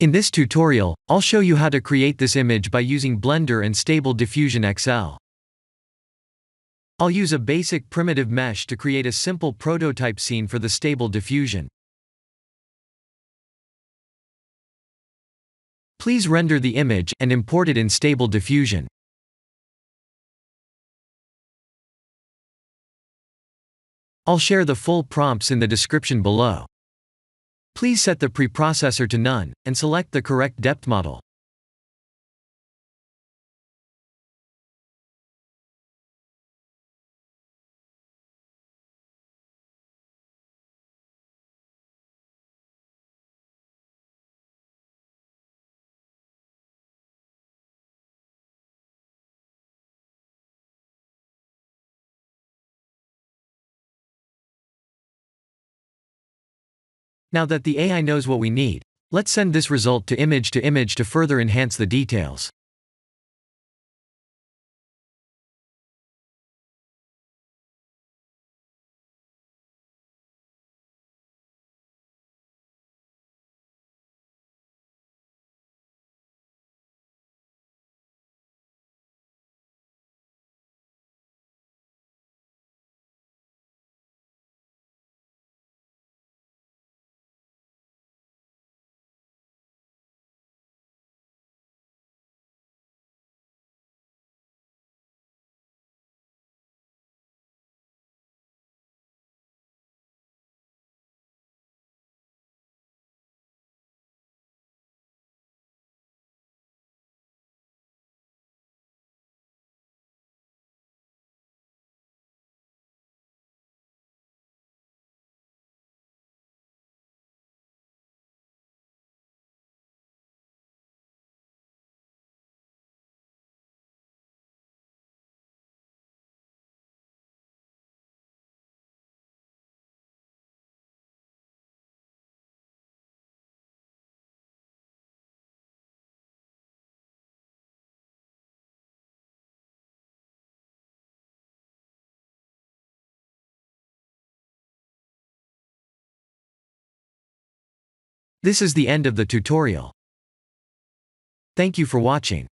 In this tutorial, I'll show you how to create this image by using Blender and Stable Diffusion XL. I'll use a basic primitive mesh to create a simple prototype scene for the Stable Diffusion. Please render the image and import it in Stable Diffusion. I'll share the full prompts in the description below. Please set the preprocessor to none, and select the correct depth model. Now that the AI knows what we need, let's send this result to image to further enhance the details. This is the end of the tutorial. Thank you for watching.